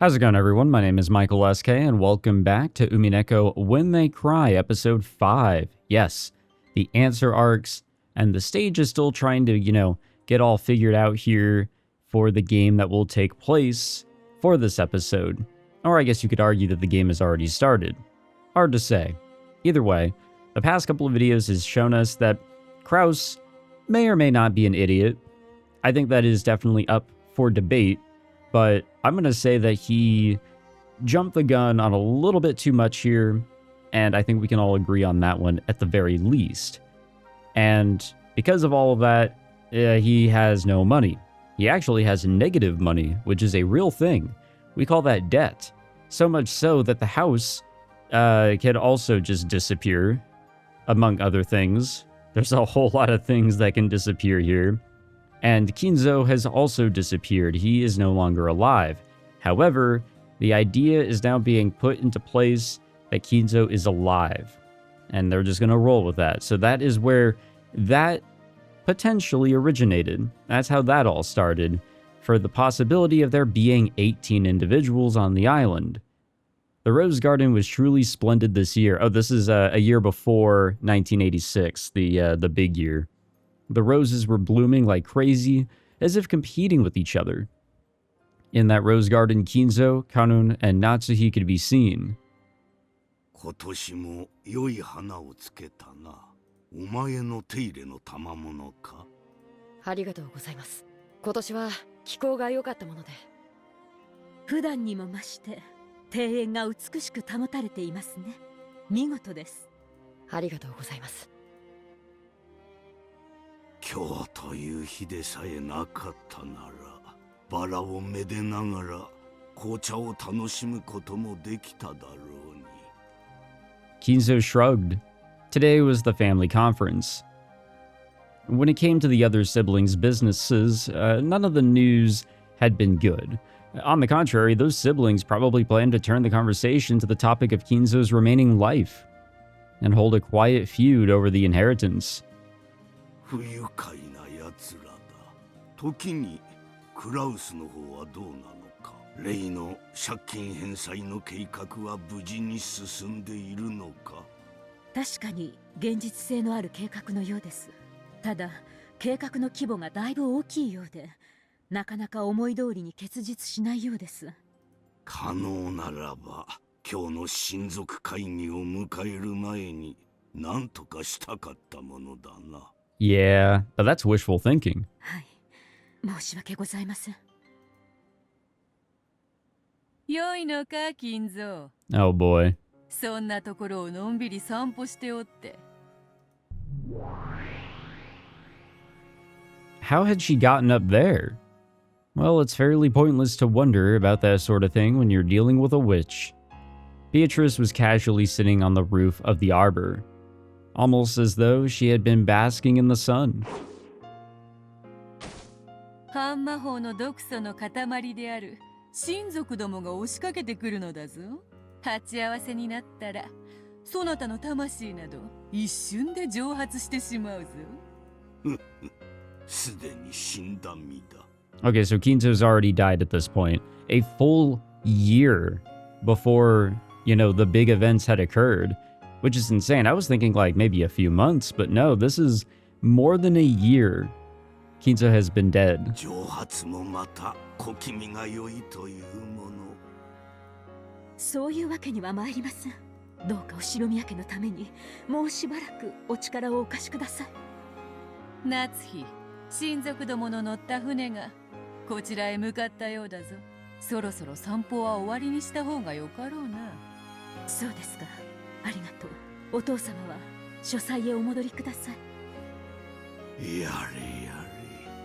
How's it going, everyone? My name is Michael SK, and welcome back to Umineko When They Cry, episode 5. Yes, the answer arcs, and the stage is still trying to, get all figured out here for the game that will take place for this episode. Or I guess you could argue that the game has already started. Hard to say. Either way, the past couple of videos has shown us that Kraus may or may not be an idiot. I think that is definitely up for debate. But I'm going to say that he jumped the gun on a little bit too much here, and I think we can all agree on that one at the very least. And because of all of that, he has no money. He actually has negative money, which is a real thing. We call that debt. So much so that the house can also just disappear, among other things. There's a whole lot of things that can disappear here. And Kinzo has also disappeared. He is no longer alive. However, the idea is now being put into place that Kinzo is alive. And they're just going to roll with that. So that is where that potentially originated. That's how that all started, for the possibility of there being 18 individuals on the island. The Rose Garden was truly splendid this year. Oh, this is a year before 1986, the big year. The roses were blooming like crazy, as if competing with each other. In that rose garden, Kinzo, Kanun, and Natsuhi could be seen. 今年も良い花をつけたな。お前の手入れの賜物か。ありがとうございます。今年は気候が良かったもので。普段にも増して庭園が美しく保たれていますね。見事です。ありがとうございます。今日という日でさえなかったなら、バラをめでながら紅茶を楽しむこともできただろうに。Kinzo shrugged. Today was the family conference. When it came to the other siblings' businesses, none of the news had been good. On the contrary, those siblings probably planned to turn the conversation to the topic of Kinzo's remaining life and hold a quiet feud over the inheritance. 不愉快な奴らだ。時にクラウスの方はどうなのか。レイの借金返済の計画は無事に進んでいるのか。確かに現実性のある計画のようです。ただ計画の規模がだいぶ大きいようで、なかなか思い通りに結実しないようです。可能ならば今日の親族会議を迎える前に何とかしたかったものだな。Yeah, but that's wishful thinking. はい、申し訳ございません。良いのか、金蔵。Oh boy. そんなところをのんびり散歩しておって。How had she gotten up there? Well, it's fairly pointless to wonder about that sort of thing when you're dealing with a witch. Beatrice was casually sitting on the roof of the arbor, almost as though she had been basking in the sun. 半魔法の毒素の塊である親族どもが押しかけてくるのだぞ。鉢合わせになったら、そなたの魂など一瞬で蒸発してしまうぞ。すでに死んだ身だ。Okay, so Kinzo's already died at this point. A full year before, the big events had occurred. Which is insane. I was thinking like maybe a few months, but no, this is more than a year. Kinzo has been dead. 蒸発もまた小気味が良いというもの。そういうわけには参りません。どうか後宮家のためにもうしばらくお力をお貸しください。夏日、親族どもの乗った船がこちらへ向かったようだぞ。そろそろ散歩は終わりにした方がよかろうな。そうですか。ありがとう。お父様は書斎へお戻りください。やれやれ、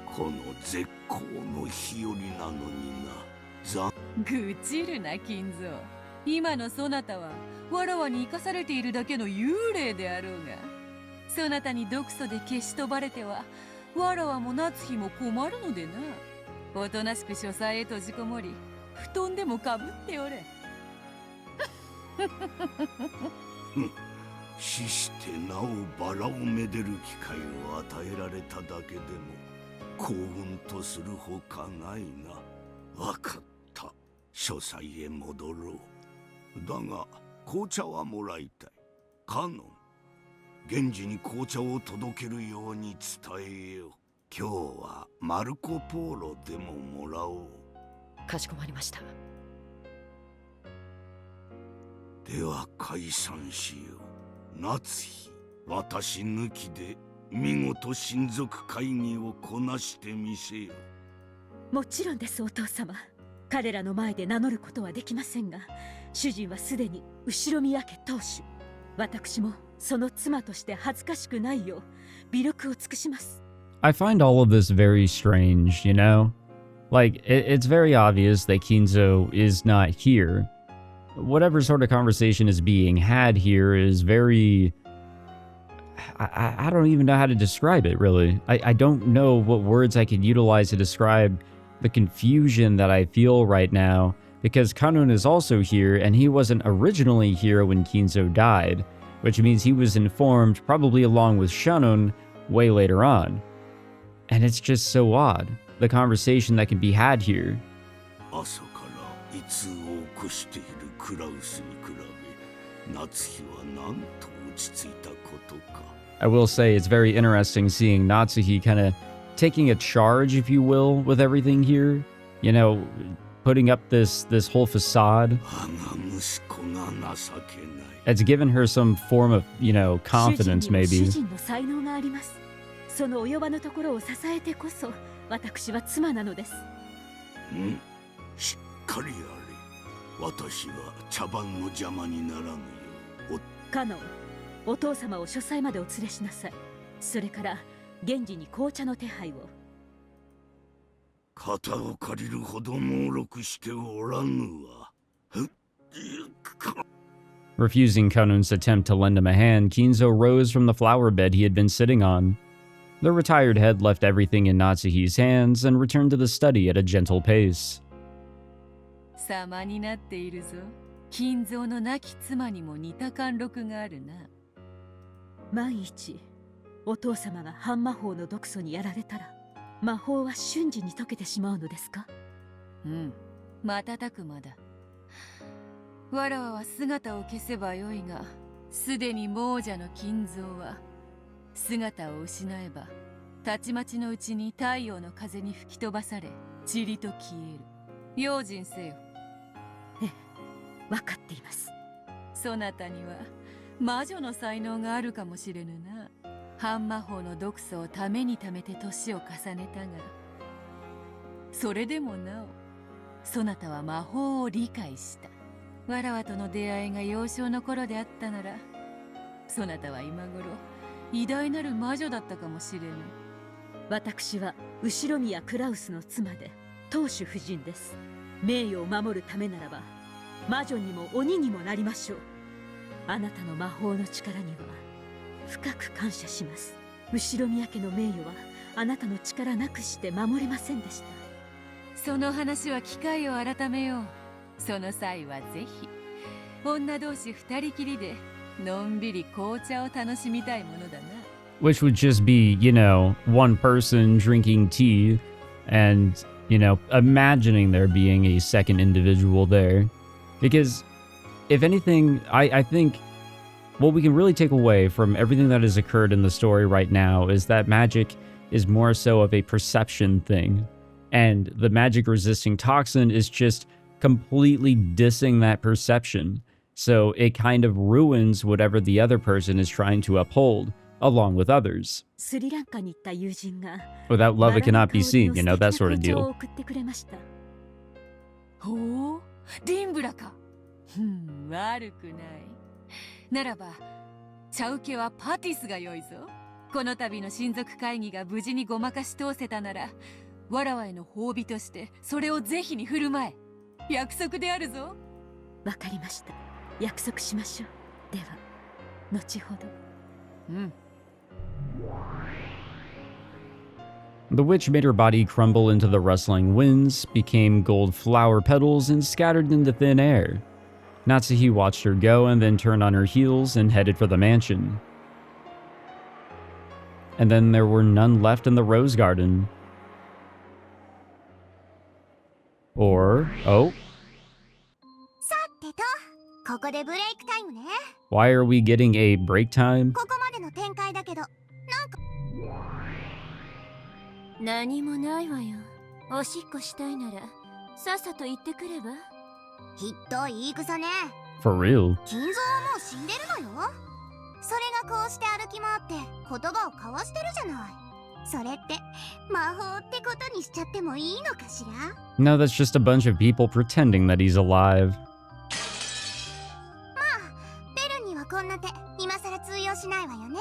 この絶好の日和なのにな。愚痴るな、金蔵。今のそなたはわらわに生かされているだけの幽霊であろうが、そなたに毒素で消し飛ばれてはわらわも夏日も困るのでな。おとなしく書斎へ閉じこもり、布団でもかぶっておれ。死してなおバラをめでる機会を与えられただけでも幸運とするほかないな。わかった。書斎へ戻ろう。だが紅茶はもらいたい。カノン、源氏に紅茶を届けるように伝えよう。今日はマルコ・ポーロでももらおう。かしこまりました。では解散しよう。夏日、私抜きで見事親族会議をこなしてみせよ。もちろんです、お父様。彼らの前で名乗ることはできませんが、主人はすでに後宮家当主。私もその妻として恥ずかしくないよう微力を尽くします。I find all of this very strange, you know? Like, it's very obvious that Kinzo is not here. Whatever sort of conversation is being had here is very... I don't even know how to describe it, really. I don't know what words I could utilize to describe the confusion that I feel right now, because Kanun is also here, and he wasn't originally here when Kinzo died, which means he was informed, probably along with Shannon, way later on. And it's just so odd, the conversation that can be had here. 朝から胃痛を起こしているクラウスに比べ、夏日はなんと落ち着いたことか。I will say it's very interesting seeing Natsuhi kind of taking a charge, if you will, with everything here. You know, putting up this whole facade. 我が息子が情けない。 It's given her some form of, you know, confidence, 主人にも maybe. 主人の才能があります。その及ばぬところを支えてこそ私は妻なのです。しっかりやれ。私は茶番の邪魔にならぬよう。カノン、お父様を書斎までお連れしなさい。それから源氏に紅茶の手配を。肩を借りるほど猛録しておらぬわ。Refusing Kanun's attempt to lend him a hand, Kinzo rose from the flower bed he had been sitting on. The retired head left everything in Natsuhi's hands and returned to the study at a gentle pace. 様になっているぞ。金蔵の亡き妻にも似た貫禄があるな。万一お父様が半魔法の毒素にやられたら、魔法は瞬時に解けてしまうのですか？瞬く間だ。わらわは姿を消せばよいが、すでに亡者の金蔵は姿を失えばたちまちのうちに太陽の風に吹き飛ばされ、塵と消える。用心せよ。ええ、分かっています。そなたには魔女の才能があるかもしれぬな。半魔法の毒素をためにためて年を重ねたが、それでもなおそなたは魔法を理解した。わらわとの出会いが幼少の頃であったなら、そなたは今頃偉大なる魔女だったかもしれぬ。私は後宮クラウスの妻で当主夫人です。名誉を守るためならば魔女にも鬼にもなりましょう。あなたの魔法の力には深く感謝します。後宮家の名誉はあなたの力なくして守れませんでした。その話は機会を改めよう。その際はぜひ女同士二人きりでのんびり紅茶を楽しみたいものだな。Which would just be, you know, one person drinking tea and, you know, imagining there being a second individual there. Because, if anything, I think what we can really take away from everything that has occurred in the story right now is that magic is more so of a perception thing. And the magic resisting toxin is just completely dissing that perception. So it kind of ruins whatever the other person is trying to uphold, along with others. スリランカに行った友人が Without love, it cannot be seen, you know, that sort of バラの香りの素敵な紅茶を deal. 送ってくれました。ほう、リンブラか。悪くない。ならば茶受けはパティスが良いぞ。この度の親族会議が無事にごまかし通せたなら、わらわへの褒美としてそれをぜひに振る舞え。約束であるぞ。わかりました。約束しましょう。では後ほど。The witch made her body crumble into the rustling winds, became gold flower petals, and scattered into thin air. Natsuhi watched her go and then turned on her heels and headed for the mansion. And then there were none left in the rose garden. Or, oh, ここでブレイクタイムね。 Why are we getting a break time? ここまでの展開だけど、何もないわよ。おしっこしたいならさっさと言ってくれば。ひどい言い草ね。 For real? 金蔵はもう死んでるのよ。それがこうして歩き回って言葉を交わしてるじゃない。それって魔法ってことにしちゃってもいいのかしら。 No, that's just a bunch of people pretending that he's alive. ベルにはこんな手今さら通用しないわよね。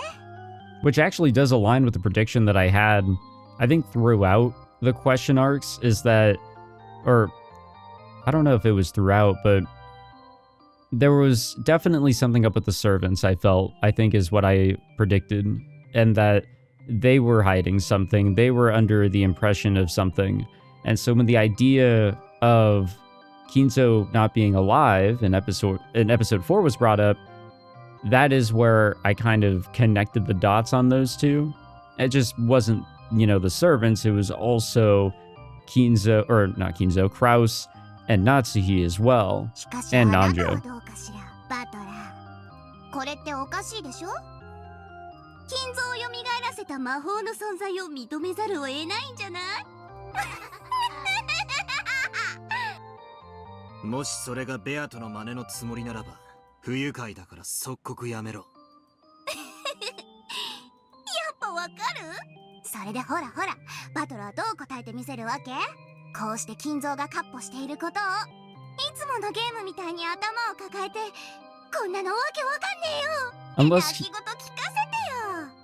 Which actually does align with the prediction that I had, I think, throughout the question arcs, is that, or I don't know if it was throughout, but there was definitely something up with the servants, I think is what I predicted, and that they were hiding something, they were under the impression of something. And so when the idea of Kinzo not being alive in episode 4 was brought up, that is where I kind of connected the dots on those two. It just wasn't, the servants, it was also Kinzo, or not Kinzo, Kraus and Natsuhi as well, しかし and あなたは Nanjo. どうかしら、バトラー。これっておかしいでしょ。金蔵を蘇らせた魔法の存在を認めざるを得ないんじゃない。もしそれがベアとの真似のつもりならば、不愉快だから即刻やめろ。やっぱわかる？それでほらほら、バトラーどう答えてみせるわけ？こうして金蔵がカッポしていることを、いつものゲームみたいに頭を抱えて、こんなのわけわかんねえよ。 Unless 泣き言聞かせ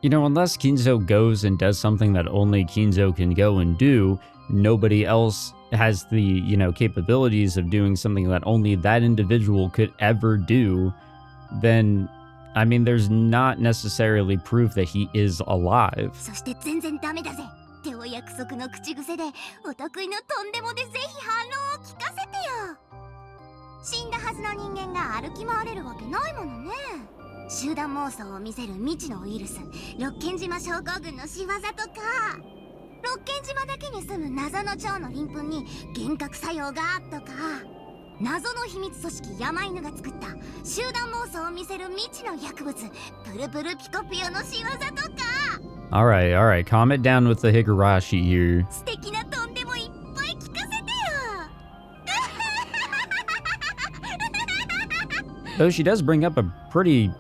てよ。Unless Kinzo goes and does something that only Kinzo can go and do, nobody else has the, capabilities of doing something that only that individual could ever do, then, I mean, there's not necessarily proof that he is alive. そして全然ダメだぜ。手を約束の口癖で、お得意のとんでもでぜひ反論を聞かせてよ。死んだはずの人間が歩き回れるわけないものね。集団妄想を見せる未知のウイルス、ロッケン島症候群の仕業とか、ロッケン島だけに住む謎の蝶の鱗粉に幻覚作用がとか、謎の秘密組織山犬が作った集団妄想を見せる未知の薬物、プルプルピコピオの仕業とか。 Alright, calm it down with the Higurashi here. 素敵なとんでもいっぱい聞かせてよ。 Though she does bring up a pretty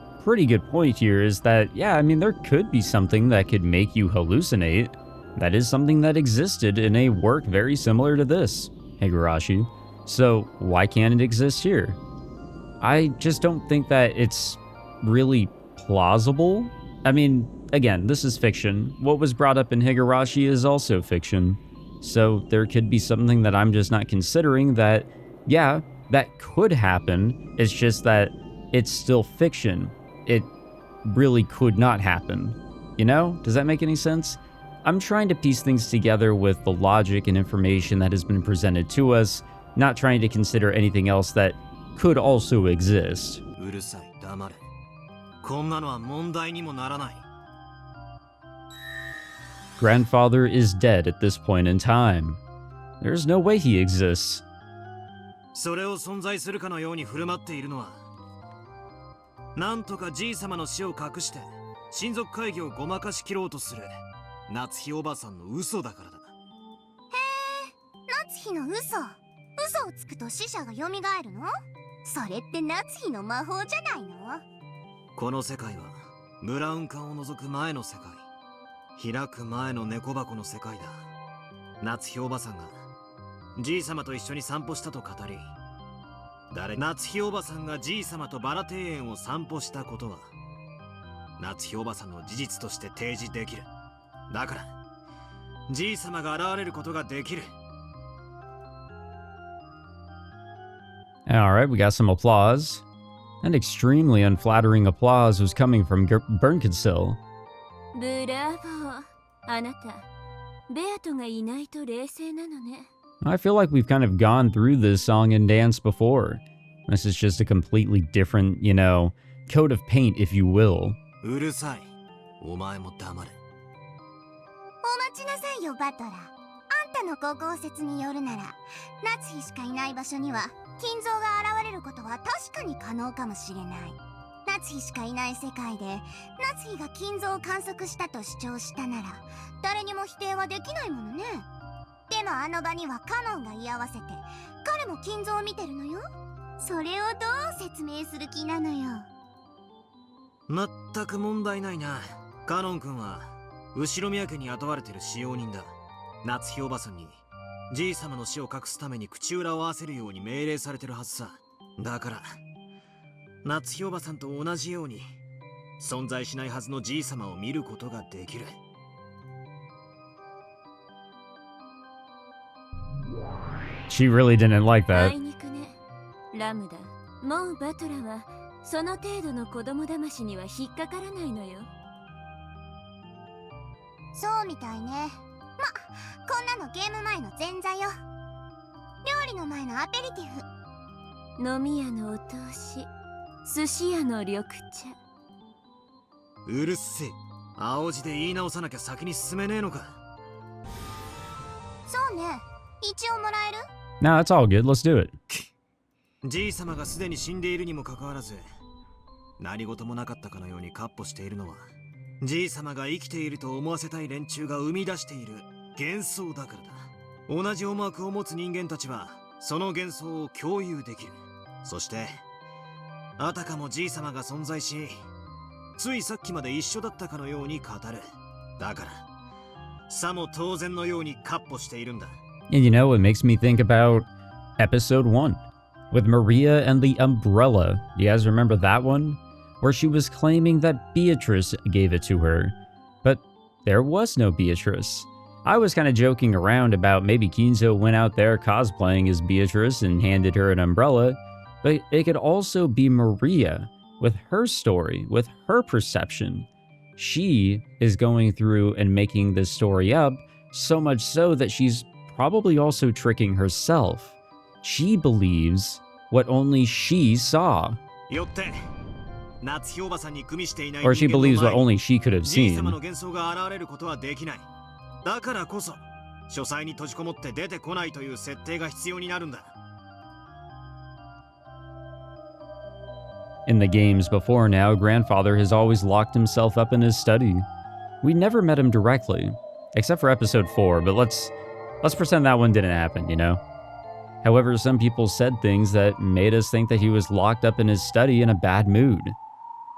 good point here, is that, yeah, I mean, there could be something that could make you hallucinate. That is something that existed in a work very similar to this, Higurashi. So why can't it exist here? I just don't think that it's really plausible. I mean, again, this is fiction. What was brought up in Higurashi is also fiction. So there could be something that I'm just not considering that, yeah, that could happen. It's just that it's still fiction. It really could not happen. Does that make any sense? I'm trying to piece things together with the logic and information that has been presented to us, not trying to consider anything else that could also exist. うるさい、黙れ。こんなのは問題にもならない。 Grandfather is dead at this point in time. There's no way he exists. それを存在するかのように振る舞っているのは、なんとかじい様の死を隠して親族会議をごまかしきろうとする夏日おばさんの嘘だからだ。へえ、夏日の嘘。嘘をつくと死者が蘇るの？それって夏日の魔法じゃないの？この世界はブラウン管を除く前の世界、開く前の猫箱の世界だ。夏日おばさんがじい様と一緒に散歩したと語り、夏日おばさんがじい様とバラ庭園を散歩したことは夏日おばさんの事実として提示できる。だからじい様が現れることができる。 Alright, we got some applause. And extremely unflattering applause was coming from Bernkastel. ブラボー。あなた、ベアトがいないと冷静なのね。 I feel like we've kind of gone through this song and dance before. This is just a completely different, coat of paint, if you will. うるさい。お前も黙れ。お待ちなさいよ、バトラー。あんたの高校説によるなら、夏日しかいない場所には金蔵が現れることは確かに可能かもしれない。夏日しかいない世界で夏日が金蔵を観測したと主張したなら誰にも否定はできないものね。でもあの場にはカノンが居合わせて彼も金蔵を見てるのよ。それをどう説明する気なのよ。全く問題ないな。カノン君は後宮家に雇われてる使用人だ。夏日おばさんにじい様の死を隠すために口裏を合わせるように命令されてるはずさ。だから夏日おばさんと同じように存在しないはずのじい様を見ることができる。She really didn't like あ that. いにくね、ラムダ。もうバトラはその程度の子供騙しには引っかからないのよ。そうみたいね。ま、こんなのゲーム前の前座よ。料理の前のアペリティフ。飲み屋のお通し、寿司屋の緑茶。うるせえ。青字で言い直さなきゃ先に進めねえのか。そうね。一応もらえる？ No, it's all good. Let's do it. じい様がすでに死んでいるにもかかわらず何事もなかったかのようにカッ歩しているのはじい様が生きていると思わせたい連中が生み出している幻想だからだ。同じ思惑を持つ人間たちはその幻想を共有できる。そしてあたかもじい様が存在しついさっきまで一緒だったかのように語る。だからさも当然のようにカッ歩しているんだ。 And you know, it makes me think about episode 1 with Maria and the umbrella. You guys remember that one? Where she was claiming that Beatrice gave it to her. But there was no Beatrice. I was kind of joking around about maybe Kinzo went out there cosplaying as Beatrice and handed her an umbrella, but it could also be Maria with her story, with her perception. She is going through and making this story up, so much so that she's probably also tricking herself. She believes what only she saw. よって夏日おばさんに組みしていない Or she 人間の believes what 前に only she could have じい様 seen. の幻想が現れることはできない。だからこそ書斎に閉じこもって出てこないという設定が必要になるんだ。 In the games before now, Grandfather has always locked himself up in his study. We never met him directly, except for episode 4, but let's pretend that one didn't happen, you know? However, some people said things that made us think that he was locked up in his study in a bad mood,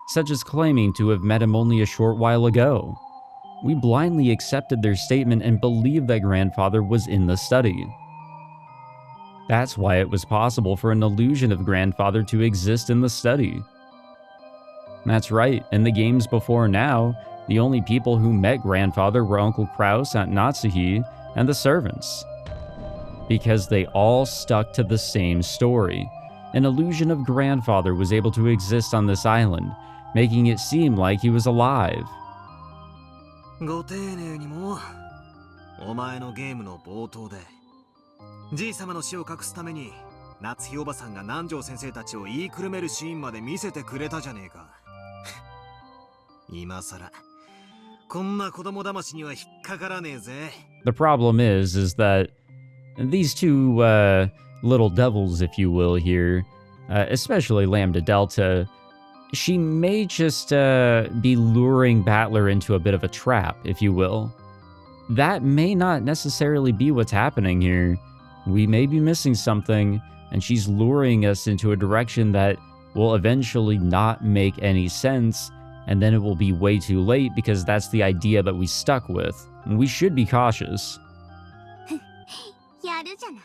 such as claiming to have met him only a short while ago. We blindly accepted their statement and believed that Grandfather was in the study. That's why it was possible for an illusion of Grandfather to exist in the study. That's right, in the games before now, the only people who met Grandfather were Uncle Kraus, Aunt Natsuhi, and the servants. Because they all stuck to the same story. An illusion of Grandfather was able to exist on this island, making it seem like he was alive. ご丁寧にもお前のゲームの冒頭でじい様の死を隠すために夏日おばさんが南條先生たちを言いくるめるシーンまで見せてくれたじゃねえか。今さらこんな子供騙しには引っかからねえぜ。 The problem is that these two little devils, if you will, here, especially Lambda Delta, she may just be luring Battler into a bit of a trap, if you will. That may not necessarily be what's happening here. We may be missing something, and she's luring us into a direction that will eventually not make any sense, and then it will be way too late because that's the idea that we stuck with. And we should be cautious. やるじゃない。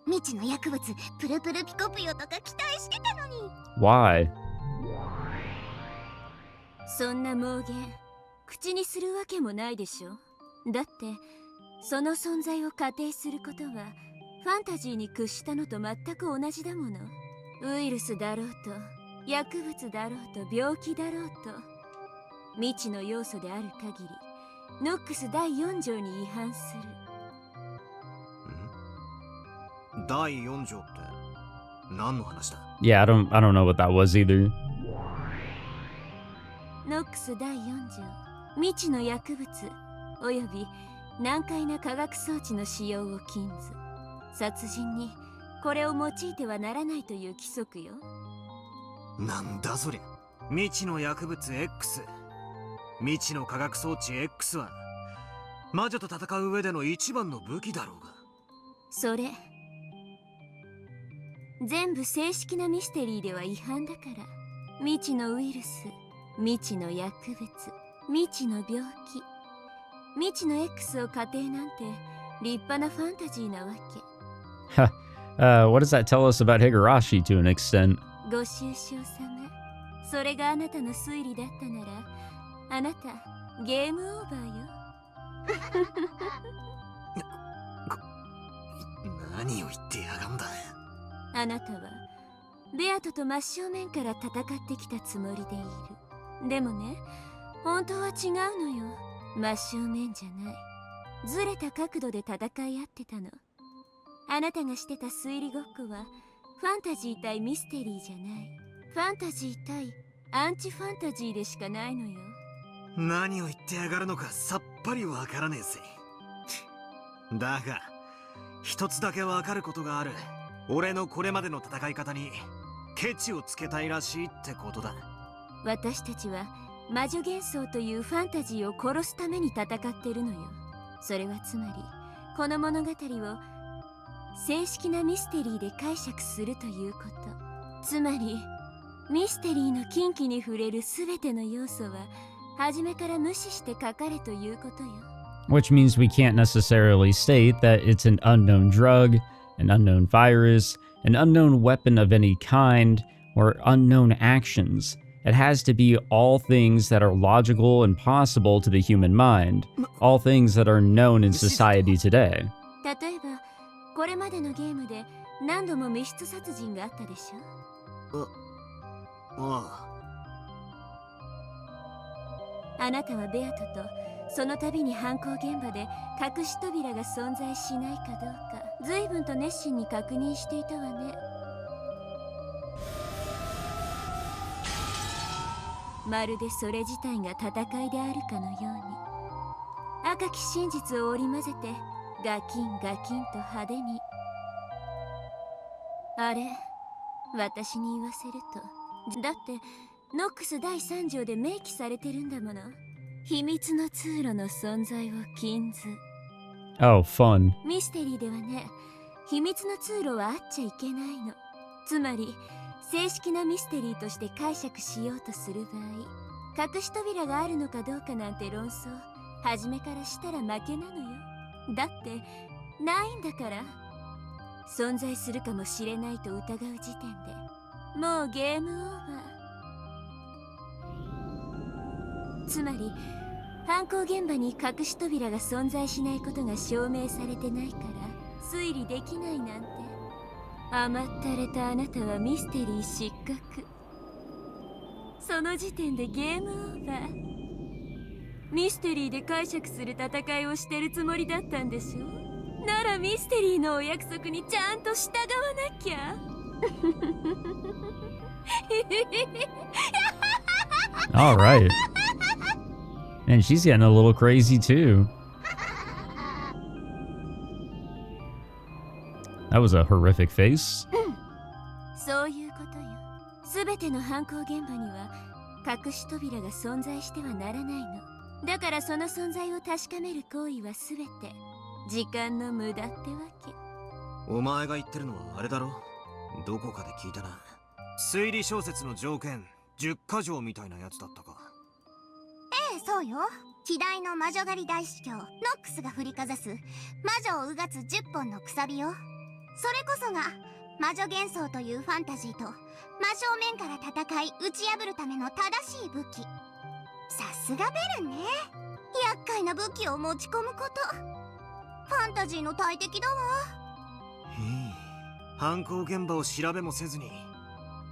未知の薬物プルプルピコプヨとか期待してたのに。 Why? そんな妄言口にするわけもないでしょ。だってその存在を仮定することはファンタジーに屈したのと全く同じだもの。ウイルスだろうと薬物だろうと病気だろうと未知の要素である限りノックス第4条に違反する。第4条って何の話だ？ Yeah, I don't know what that was either. ノックス第4条未知の薬物および難解な化学装置の使用を禁ず殺人にこれを用いてはならないという規則よ。なんだそりゃ。未知の薬物 X、 未知の化学装置 X は魔女と戦う上での一番の武器だろうが。それ全部正式なミステリーでは違反だから。未知のウイルス、未知の薬物、未知の病気、未知の X を仮定なんて立派なファンタジーなわけ。What does that tell us about Higurashi to an extent? ご愁傷様。それがあなたの推理だったなら、あなたゲームオーバーよ。何を言ってやがんだ。あなたはベアトと真正面から戦ってきたつもりでいる。でもね、本当は違うのよ。真正面じゃない。ずれた角度で戦い合ってたの。あなたがしてた推理ごっこはファンタジー対ミステリーじゃない。ファンタジー対アンチファンタジーでしかないのよ。何を言ってやがるのかさっぱりわからねえぜ。だが一つだけわかることがある。俺のこれまでの戦い方にケチをつけたいらしいってことだ。私たちは魔女幻想というファンタジーを殺すために戦ってるのよ。それはつまりこの物語を正式なミステリーで解釈するということ。つまりミステリーの禁忌に触れるすべての要素は初めから無視して書かれということよ。Which means we can't necessarily state that it's an unknown drug, an unknown virus, an unknown weapon of any kind, or unknown actions. It has to be all things that are logical and possible to the human mind, all things that are known in society today. 例えばこれまでのゲームで何度も密室殺人があったでしょ。ああなたはベアトとその度に犯行現場で隠し扉が存在しないかどうか随分と熱心に確認していたわね。まるでそれ自体が戦いであるかのように赤き真実を織り交ぜてガキンガキンと派手に。あれ、私に言わせると、だってノックス第3条で明記されてるんだもの。秘密の通路の存在を禁ず。 Oh, fun. ミステリーではね、秘密の通路はあっちゃいけないの。つまり正式なミステリーとして解釈しようとする場合、隠し扉があるのかどうかなんて論争初めからしたら負けなのよ。だってないんだから。存在するかもしれないと疑う時点でもうゲームオーバー。つまり犯行現場に隠し扉が存在しないことが証明されてないから推理できないなんて。甘ったれたあなたはミステリー失格。その時点でゲームオーバー。ミステリーで解釈する戦いをしてるつもりだったんでしょ。ならミステリーのお約束にちゃんと従わなきゃ。All right. And she's getting a little crazy too. That was a horrific face. そういうことよ。すべての犯行現場には隠し扉が存在してはならないの。だからその存在を確かめる行為はすべて時間の無駄ってわけ。お前が言ってるのはあれだろ。どこかで聞いたな。推理小説の条件10か条みたいなやつだったか。ええ、そうよ。希代の魔女狩り大司教ノックスが振りかざす魔女をうがつ10本のくさびよ。それこそが魔女幻想というファンタジーと真正面から戦い打ち破るための正しい武器。さすがベルね。厄介な武器を持ち込むこと。ファンタジーの大敵だわ。犯行現場を調べもせずに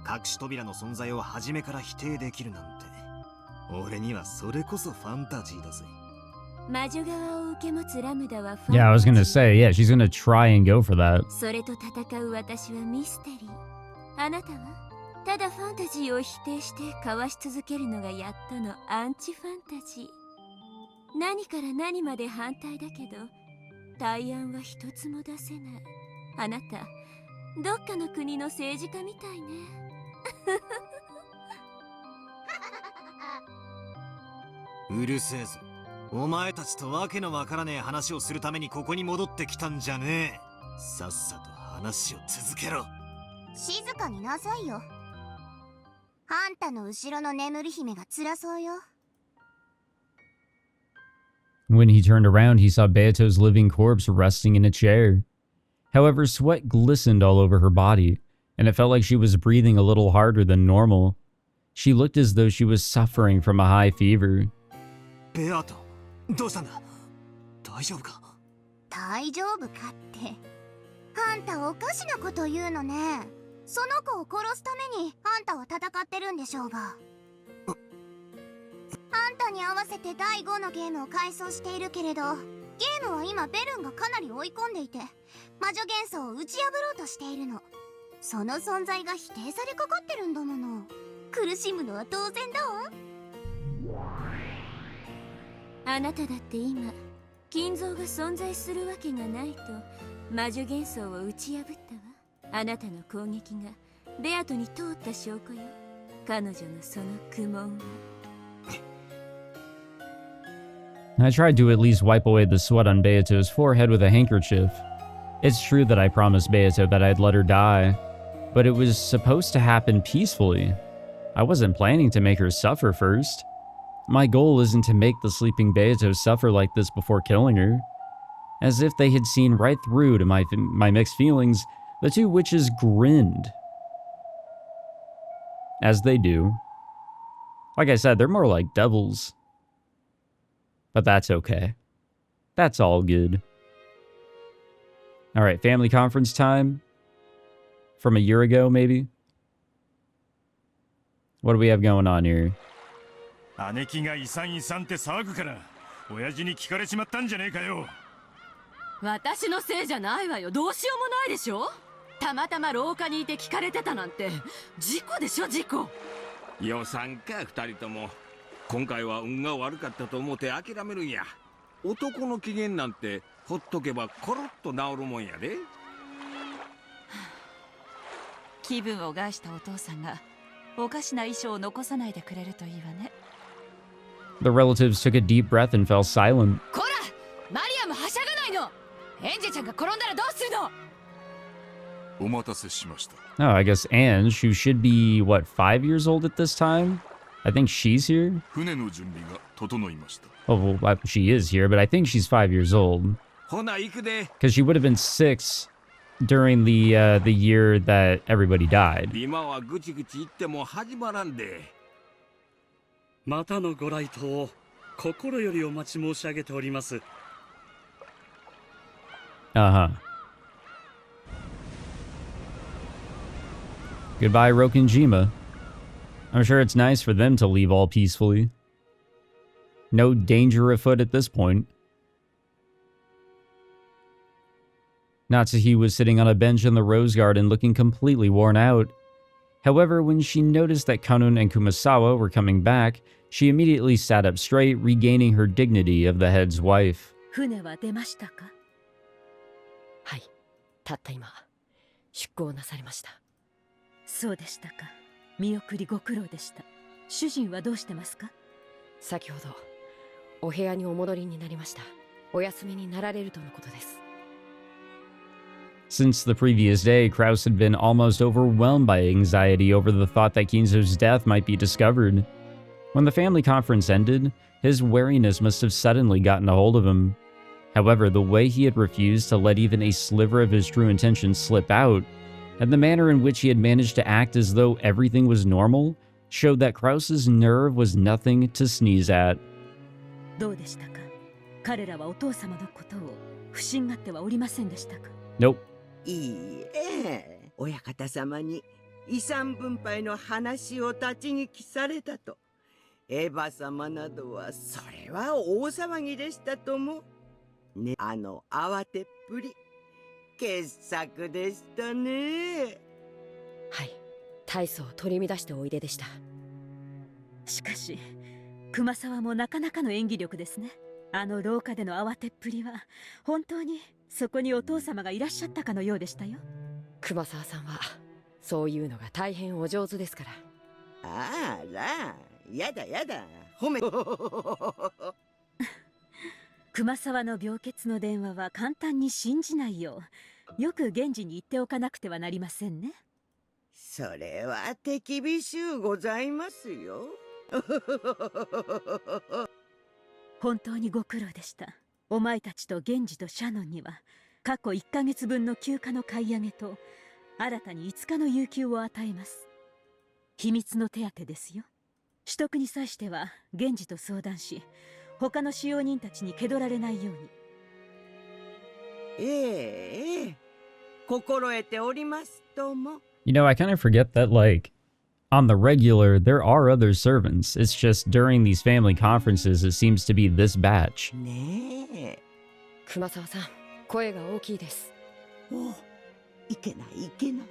隠し扉の存在を初めから否定できるなんて、俺にはそれこそファンタジーだぜ。魔女側を受け持つラムダはファンタジー。 Yeah, I was gonna say, yeah, she's gonna try and go for that. それと戦う私はミステリー。あなたはただファンタジーを否定して交わし続けるのがやっとのアンチファンタジー。何から何まで反対だけど対案は一つも出せない。あなたどっかの国の政治家みたいね。うるせえぞ。お前たちとわけのわからねえ話をするためにここに戻ってきたんじゃねえ。さっさと話を続けろ。静かになさいよ。あんたの後ろの眠り姫が辛そうよ。When he turned around, he saw Beato's living corpse resting in a chair. However, sweat glistened all over her body, and it felt like she was breathing a little harder than normal. She looked as though she was suffering from a high fever. ベアト、どうしたんだ？大丈夫か？大丈夫かって。あんたおかしなこと言うのね。その子を殺すためにあんたは戦ってるんでしょうが。あんたに合わせて第5のゲームを改装しているけれど、ゲームは今ベルンがかなり追い込んでいて、魔女元素を打ち破ろうとしているの。その存在が否定されかかってるんだもの。苦しむのは当然だわ。あなただって今、金蔵が存在するわけがないと魔女元素を打ち破ったわ。あなたの攻撃がベアトに通った証拠よ。彼女のその苦悶は。I tried to at least wipe away the sweat on Beato's forehead with a handkerchief. It's true that I promised Beato that I'd let her die, but it was supposed to happen peacefully. I wasn't planning to make her suffer first. My goal isn't to make the sleeping Beato suffer like this before killing her. As if they had seen right through to my mixed feelings, the two witches grinned. As they do. Like I said, they're more like devils. But that's okay. That's all good. Alright, family conference time. From a year ago, maybe? What do we have going on here? 姉貴が遺産遺産って騒ぐから親父に聞かれちまったんじゃねえかよ。私のせいじゃないわよ。どうしようもないでしょ。たまたま廊下にいて聞かれてたなんて事故でしょ、事故。予算か二人とも。今回は運が悪かったと思って諦めるんや。男の機嫌なんてほっとけばコロッと治るもんやで。気分を害したお父さんがおかしな遺書を残さないでくれるといいわね。The relatives took a deep breath and fell silent. こら、マリアムはしゃがないの。エンジェちゃんが転んだらどうするの。お待たせしました。 Oh, I guess Ange, who should be, what, 5 years old at this time? I think she's here? 船の準備が整いました。 Oh, well, she is here, but I think she's 5 years old. ほな行くで。 Because she would have been 6 during the year that everybody died. 今はぐちぐち言っても始まらんで。またのご来島を心よりお待ち申し上げております。Uh-huh. Goodbye, Rokkenjima. I'm sure it's nice for them to leave all peacefully. No danger afoot at this point. Natsuhi was sitting on a bench in the rose garden looking completely worn out. However, when she noticed that Kanun and Kumasawa were coming back, she immediately sat up straight, regaining her dignity of the head's wife. 船は出ましたか？はい、たった今出港なされました。そうでしたか。見送りご苦労でした。主人はどうしてますか？先ほどお部屋にお戻りになりました。お休みになられるとのことです。Since the previous day, Kraus had been almost overwhelmed by anxiety over the thought that Kinzo's death might be discovered. When the family conference ended, his wariness must have suddenly gotten a hold of him. However, the way he had refused to let even a sliver of his true intentions slip out, and the manner in which he had managed to act as though everything was normal, showed that Kraus's nerve was nothing to sneeze at. どうでしたか？彼らはお父様のことを不審がってはおりませんでしたか？ Nope. いいえ、親方様に遺産分配の話を立ち聞きされたと。エヴァ様などはそれは大騒ぎでしたとも。ね、あの慌てっぷり、傑作でしたね。はい、大層取り乱しておいででした。しかし、熊沢もなかなかの演技力ですね。あの廊下での慌てっぷりは本当にそこにお父様がいらっしゃったかのようでしたよ。熊沢さんはそういうのが大変お上手ですから。あら、やだやだ、褒め熊沢の病欠の電話は簡単に信じないよう、よく現地に言っておかなくてはなりませんね。それは手厳しゅうございますよ。本当にご苦労でした。お前たちと源氏とシャノンには過去1ヶ月分の休暇の買い上げと新たに5日の有給を与えます。秘密の手当ですよ。取得に際しては源氏と相談し、他の使用人たちに気取られないように。ええ、心得ておりますとも。You know, I kind of forget that, like, on the regular, there are other servants. It's just during these family conferences, it seems to be this batch. ねえ。熊沢さん、声が大きいです。お、いけないいけない。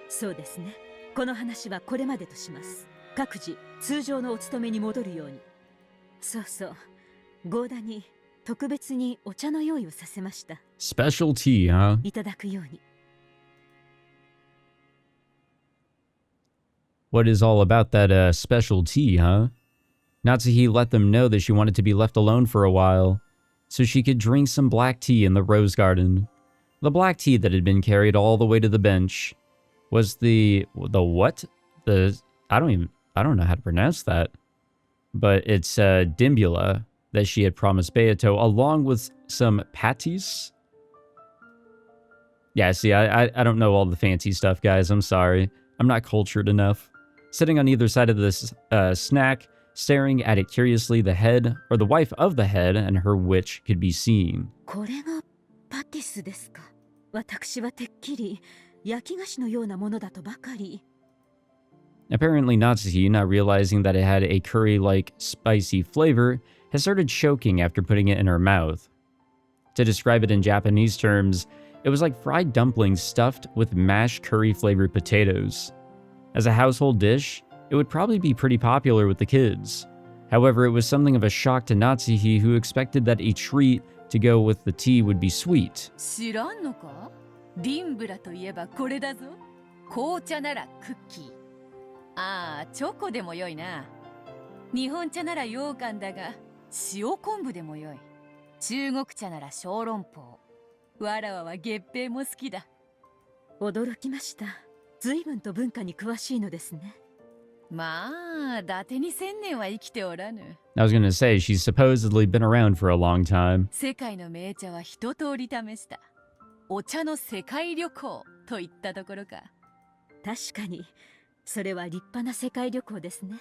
そうですね。この話はこれまでとします。各自通常のお勤めに戻るように。そうそう、ゴーダに特別にお茶の用意をさせました。Special tea, huh? いただくように。What is all about that special tea, huh? Natsuhi let them know that she wanted to be left alone for a while, so she could drink some black tea in the rose garden. The black tea that had been carried all the way to the bench was the what? I don't know how to pronounce that. But it's dimbula that she had promised Beato, along with some patties. Yeah, see, I don't know all the fancy stuff, guys. I'm sorry. I'm not cultured enough. Sitting on either side of this snack, staring at it curiously, the head, or the wife of the head, and her witch could be seen. これがパティスですか。私はてっきり焼き菓子のようなものだとばかり。Apparently Natsuhi, not realizing that it had a curry-like spicy flavor, has started choking after putting it in her mouth. To describe it in Japanese terms, it was like fried dumplings stuffed with mashed curry-flavored potatoes. As a household dish, it would probably be pretty popular with the kids. However, it was something of a shock to Natsuhi, who expected that a treat to go with the tea would be sweet. 知らんのか？ディンブラといえばこれだぞ。紅茶ならクッキー。ああ、チョコでもよいな。日本茶なら羊羹だが、塩昆布でもよい。中国茶なら小籠包。わらわは月餅も好きだ。驚きました。随分と文化に詳しいのですね。まあ、伊達に1000年は生きておらぬ。I was gonna say, she's supposedly been around for a long time. 世界の名茶は一通り試した。お茶の世界旅行といったところか。確かに、それは立派な世界旅行ですね。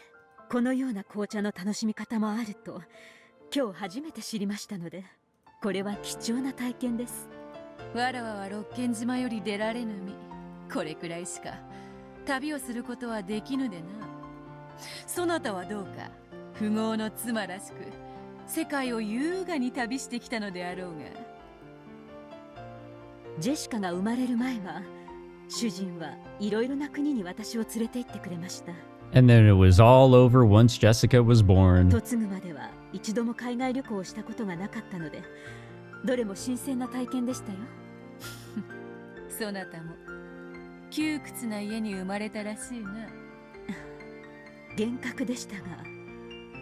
このような紅茶の楽しみ方もあると、今日初めて知りましたので、これは貴重な体験です。わらわは六軒島より出られぬ身。これくらいしか旅をすることはできぬでな。そなたはどうか、富豪の妻らしく世界を優雅に旅してきたのであろうが。ジェシカが生まれる前は、主人はいろいろな国に私を連れて行ってくれました。And then it was all over once Jessica was born. 嫁ぐまでは一度も海外旅行をしたことがなかったので、どれも新鮮な体験でしたよ。そなたも窮屈な家に生まれたらしいな。厳格でしたが、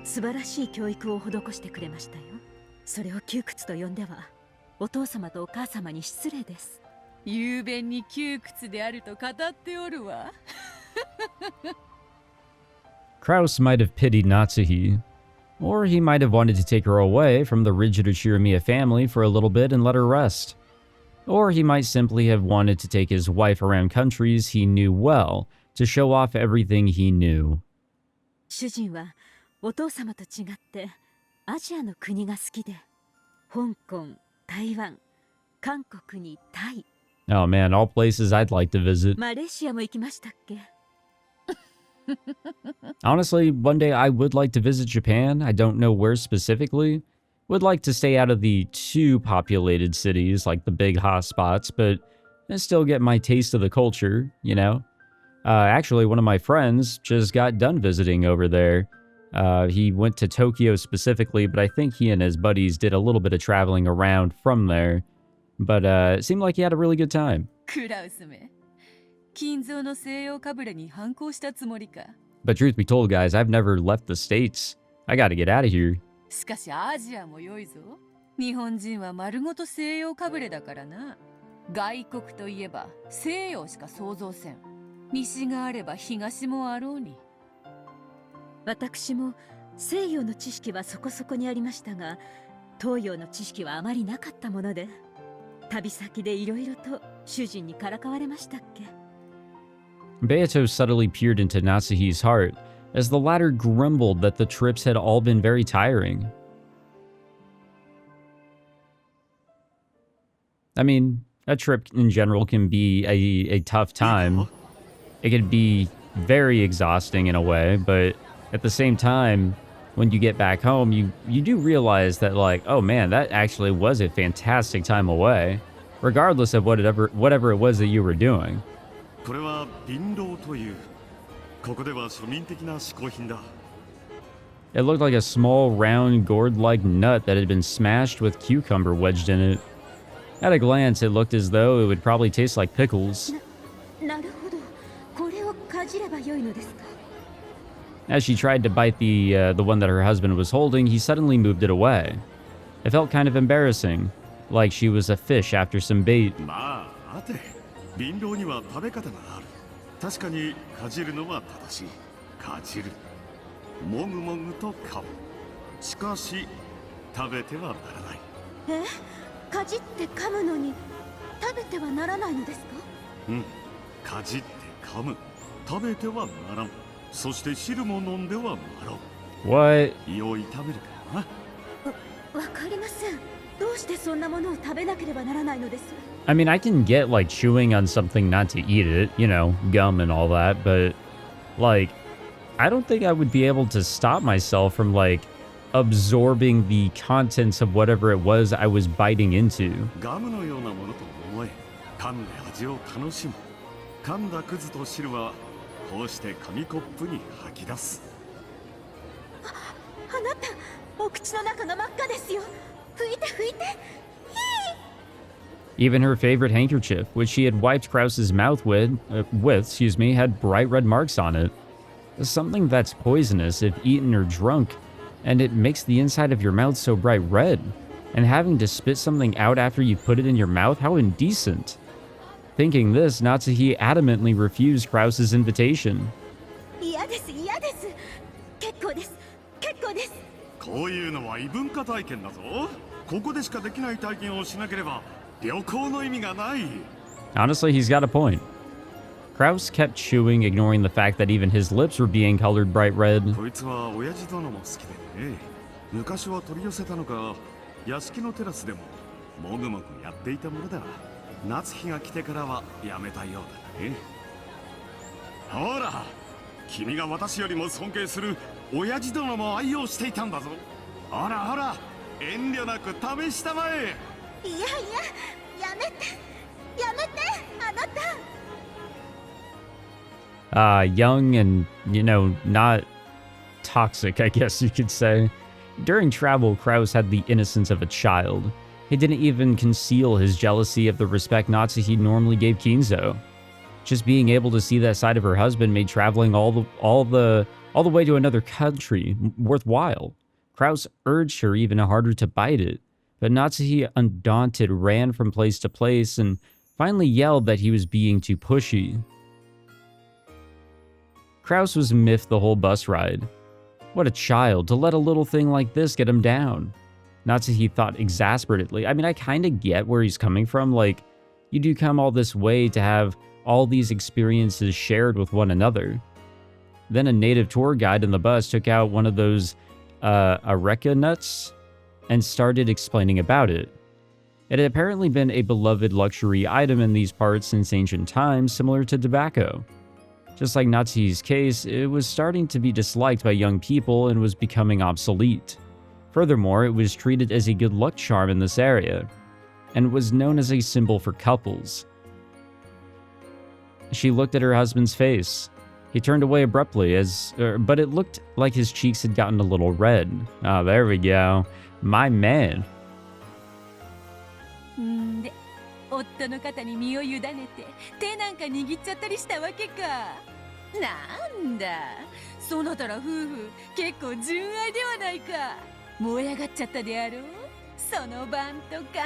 素晴らしい教育を施してくれましたよ。それを窮屈と呼んでは、お父様とお母様に失礼です。雄弁に窮屈であると語っておるわ。Kraus might have pitied Natsuhi, or he might have wanted to take her away from the rigid Ushiromiya family for a little bit and let her rest. Or he might simply have wanted to take his wife around countries he knew well to show off everything he knew. 主人はお父様と違ってアジアの国が好きで、香港、台湾、韓国にタイ。Oh man, all places I'd like to visit. マレーシアも行きましたっけ？ Honestly, one day I would like to visit Japan. I don't know where specifically. Would like to stay out of the too populated cities, like the big hotspots, but still get my taste of the culture, you know? Actually, one of my friends just got done visiting over there. He went to Tokyo specifically, but I think he and his buddies did a little bit of traveling around from there. But it seemed like he had a really good time. クラウスめ、金蔵の西洋かぶれに反抗したつもりか。But truth be told, guys, I've never left the States. I gotta get out of here. しかしアジアも良いぞ。日本人は丸ごと西洋かぶれだからな。外国といえば西洋しか想像せん。西があれば東もあろうに。私も西洋の知識はそこそこにありましたが、東洋の知識はあまりなかったもので、旅先でいろいろと主人にからかわれましたっけ。Beato subtly peered into Natsuhi's heart, as the latter grumbled that the trips had all been very tiring. I mean, a trip in general can be a tough time. It can be very exhausting in a way, but at the same time, when you get back home, you do realize that, like, oh man, that actually was a fantastic time away, regardless of whatever it was that you were doing. これは貧乏という。ここでは庶民的な嗜好品だ。It looked like a small, round, gourd-like nut that had been smashed with cucumber wedged in it. At a glance, it looked as though it would probably taste like pickles. なるほど。これをかじればよいのですか。As she tried to bite the one that her husband was holding, he suddenly moved it away. It felt kind of embarrassing, like she was a fish after some bait. まあ、待て。貧乏には食べ方がある。確かにかじるのは正しい。かじる。もぐもぐと噛む。しかし食べてはならない。かじって噛むのに食べてはならないのですか。うん。かじって噛む。食べてはならん。そして汁も飲んではならん。What? 胃を痛めるかな。わかりません。どうしてそんなものを食べなければならないのです。I mean, I can get, like, chewing on something not to eat it, you know, gum and all that, but, like, I don't think I would be able to stop myself from, like, absorbing the contents of whatever it was I was biting into. ガムのようなものと思え。噛んで味を楽しむ。噛んだくずと汁はこうして紙コップに吐き出す。あなた、お口の中が真っ赤ですよ。拭いて拭いて。Even her favorite handkerchief, which she had wiped Krause's mouth with, had bright red marks on it. Something that's poisonous if eaten or drunk, and it makes the inside of your mouth so bright red. And having to spit something out after you put it in your mouth, how indecent. Thinking this, Natsuhi adamantly refused Krause's invitation. 嫌です、嫌です。結構です、結構です。こういうのは異文化体験だぞ。ここでしかできない体験をしなければ旅行の意味がない。Honestly, he's got a point. Krause kept chewing, ignoring the fact that even his lips were being colored bright red. こいつは親父殿も好きでね。昔は取り寄せたのか、屋敷のテラスでももぐもぐやっていたものだ。夏日が来てからはやめたようだね。ほら、君が私よりも尊敬する親父殿も愛用していたんだぞ。ほらほら、遠慮なく試したまえ。いやいや、やめて、やめて、あなた。Young and, you know, not toxic, I guess you could say. During travel, Krause had the innocence of a child. He didn't even conceal his jealousy of the respect Natsuhi normally gave Kinzo. Just being able to see that side of her husband made traveling all the way to another country worthwhile. Krause urged her even harder to bite it, but Natsuhi, undaunted, ran from place to place and finally yelled that he was being too pushy. Krause was miffed the whole bus ride. What a child, to let a little thing like this get him down. Natsuhi thought exasperatedly. I mean, I kind of get where he's coming from. Like, you do come all this way to have all these experiences shared with one another. Then a native tour guide in the bus took out one of those areca nuts and started explaining about it. It had apparently been a beloved luxury item in these parts since ancient times, similar to tobacco. Just like Natsuhi's case, it was starting to be disliked by young people and was becoming obsolete. Furthermore, it was treated as a good luck charm in this area, and was known as a symbol for couples. She looked at her husband's face. He turned away abruptly, but it looked like his cheeks had gotten a little red. Ah, there we go. My man. んで、夫の肩に身を委ねて手なんか握っちゃったりしたわけか。なんだ、そなたら夫婦結構純愛ではないか。燃え上がっちゃったであろう、その晩とか。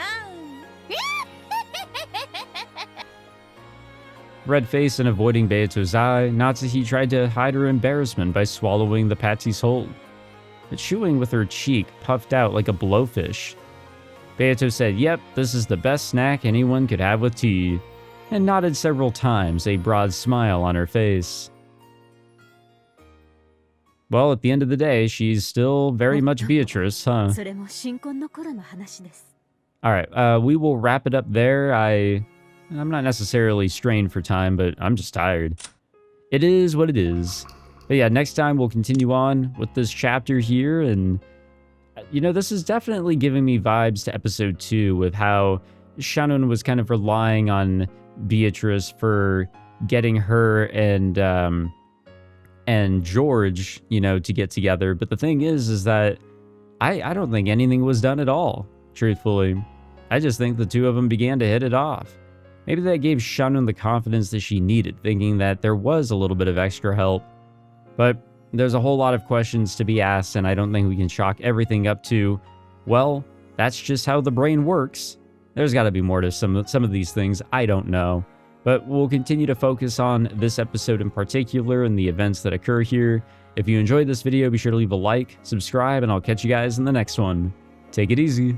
Red face and avoiding Beato's eye, Natsuhi tried to hide her embarrassment by swallowing the patsy's whole, but chewing with her cheek puffed out like a blowfish. Beato said, "Yep, this is the best snack anyone could have with tea," and nodded several times, a broad smile on her face. Well, at the end of the day, she's still very much Beatrice, huh? それも新婚の頃の話です。Alright, we will wrap it up there. I'm not necessarily strained for time, but I'm just tired. It is what it is. But yeah, next time we'll continue on with this chapter here, and you know, this is definitely giving me vibes to episode 2 with how Shannon was kind of relying on Beatrice for getting her and George, you know, to get together. But the thing is that I don't think anything was done at all, truthfully. I just think the two of them began to hit it off. Maybe that gave Shannon the confidence that she needed, thinking that there was a little bit of extra help. But there's a whole lot of questions to be asked, and I don't think we can chalk everything up to, well, that's just how the brain works. There's got to be more to some of these things. I don't know. But we'll continue to focus on this episode in particular and the events that occur here. If you enjoyed this video, be sure to leave a like, subscribe, and I'll catch you guys in the next one. Take it easy.